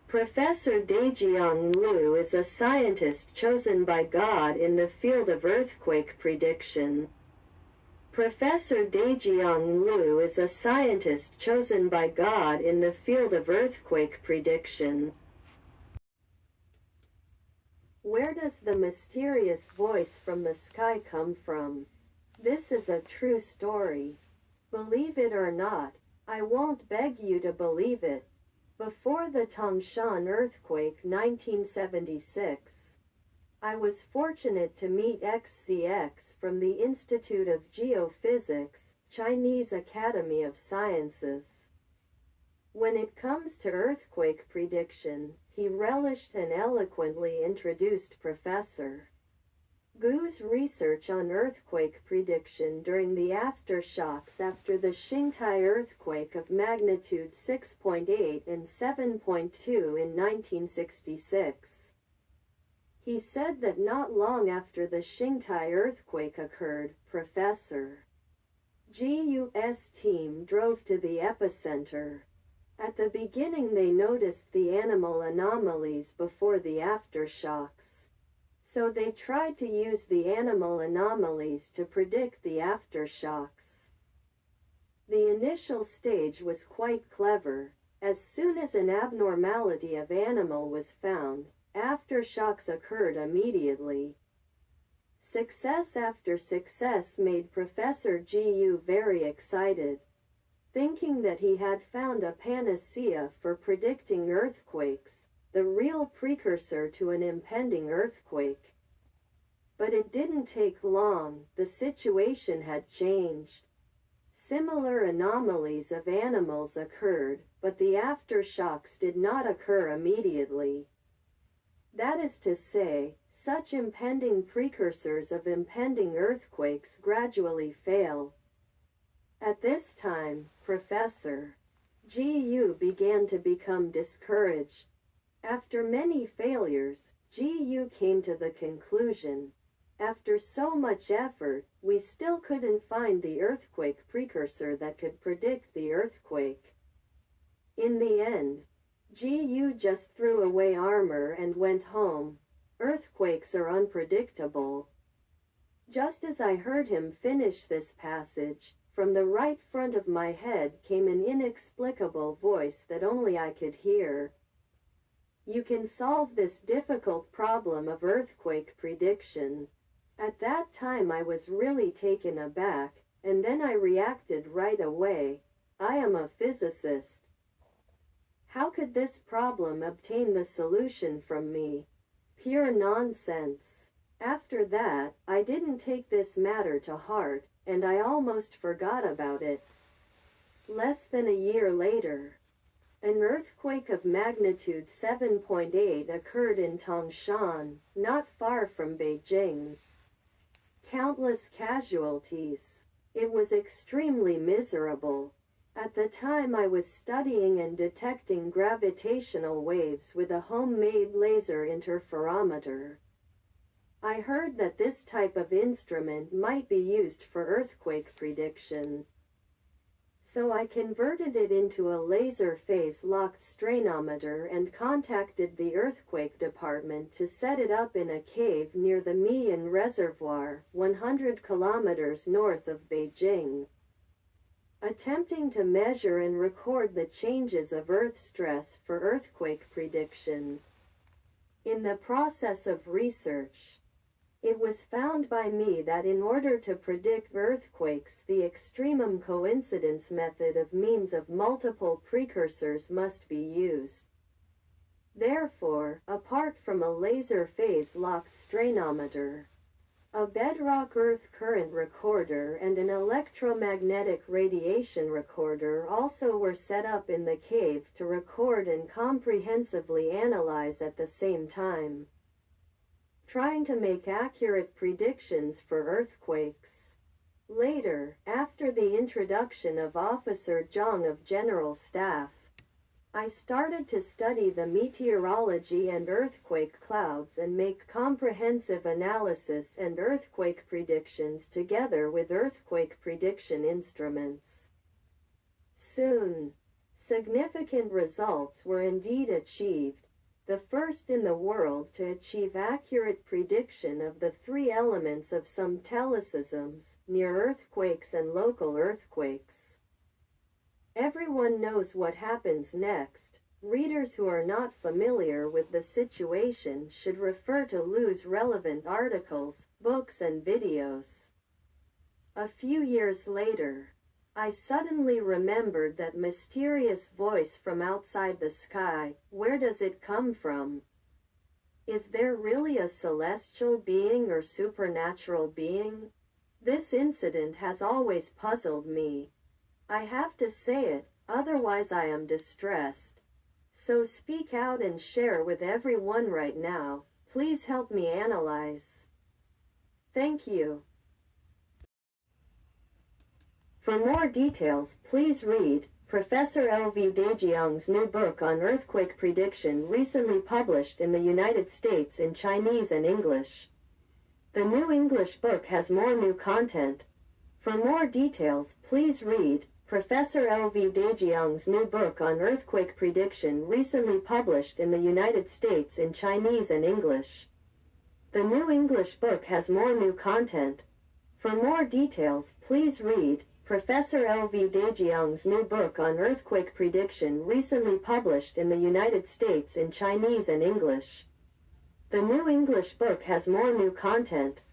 Professor Dajiong Lu is a scientist chosen by God in the field of earthquake prediction. Professor Dajiong Lu is a scientist chosen by God in the field of earthquake prediction. Where does the mysterious voice from the sky come from? This is a true story. Believe it or not, I won't beg you to believe it. Before the Tangshan earthquake 1976, I was fortunate to meet XCX from the Institute of Geophysics, Chinese Academy of Sciences. When it comes to earthquake prediction, he relished and eloquently introduced Professor Gu's research on earthquake prediction during the aftershocks after the Qingtai earthquake of magnitude 6.8 and 7.2 in 1966. He said that not long after the Qingtai earthquake occurred, Professor Gu's team drove to the epicenter. At the beginning they noticed the animal anomalies before the aftershocks. So they tried to use the animal anomalies to predict the aftershocks. The initial stage was quite clever. As soon as an abnormality of animal was found, aftershocks occurred immediately. Success after success made Professor Gu very excited, thinking that he had found a panacea for predicting earthquakes, the real precursor to an impending earthquake. But it didn't take long, the situation had changed. Similar anomalies of animals occurred, but the aftershocks did not occur immediately. That is to say, such impending precursors of impending earthquakes gradually fail. At this time, Professor Gu began to become discouraged. After many failures, Gu came to the conclusion, after so much effort, we still couldn't find the earthquake precursor that could predict the earthquake. In the end, Gu just threw away armor and went home. Earthquakes are unpredictable. Just as I heard him finish this passage, from the right front of my head came an inexplicable voice that only I could hear. You can solve this difficult problem of earthquake prediction. At that time I was really taken aback, and then I reacted right away. I am a physicist. How could this problem obtain the solution from me? Pure nonsense. After that, I didn't take this matter to heart, and I almost forgot about it. Less than a year later, an earthquake of magnitude 7.8 occurred in Tangshan, not far from Beijing. Countless casualties. It was extremely miserable. At the time I was studying and detecting gravitational waves with a homemade laser interferometer. I heard that this type of instrument might be used for earthquake prediction. So I converted it into a laser phase-locked strainometer and contacted the earthquake department to set it up in a cave near the Mian Reservoir, 100 kilometers north of Beijing. Attempting to measure and record the changes of Earth stress for earthquake prediction. In the process of research, it was found by me that in order to predict earthquakes, the extremum coincidence method of means of multiple precursors must be used. Therefore, apart from a laser phase-locked strainometer, a bedrock earth current recorder and an electromagnetic radiation recorder also were set up in the cave to record and comprehensively analyze at the same time, trying to make accurate predictions for earthquakes. Later, after the introduction of Officer Zhang of General Staff, I started to study the meteorology and earthquake clouds and make comprehensive analysis and earthquake predictions together with earthquake prediction instruments. Soon, Significant results were indeed achieved, the first in the world to achieve accurate prediction of the three elements of some telesystems, near earthquakes and local earthquakes. Everyone knows what happens next. Readers who are not familiar with the situation should refer to Lu's relevant articles, books and videos. A few years later, I suddenly remembered that mysterious voice from outside the sky. Where does it come from? Is there really a celestial being or supernatural being? This incident has always puzzled me. I have to say it, otherwise I am distressed. So speak out and share with everyone right now. Please help me analyze. Thank you. For more details, please read Professor L.V. Dajiong's new book on earthquake prediction, recently published in the United States in Chinese and English. The new English book has more new content. For more details, please read Professor L.V. Dajiong's new book on earthquake prediction, recently published in the United States in Chinese and English. The new English book has more new content. For more details, please read Professor L.V. Dajiong's new book on earthquake prediction, recently published in the United States in Chinese and English. The new English book has more new content.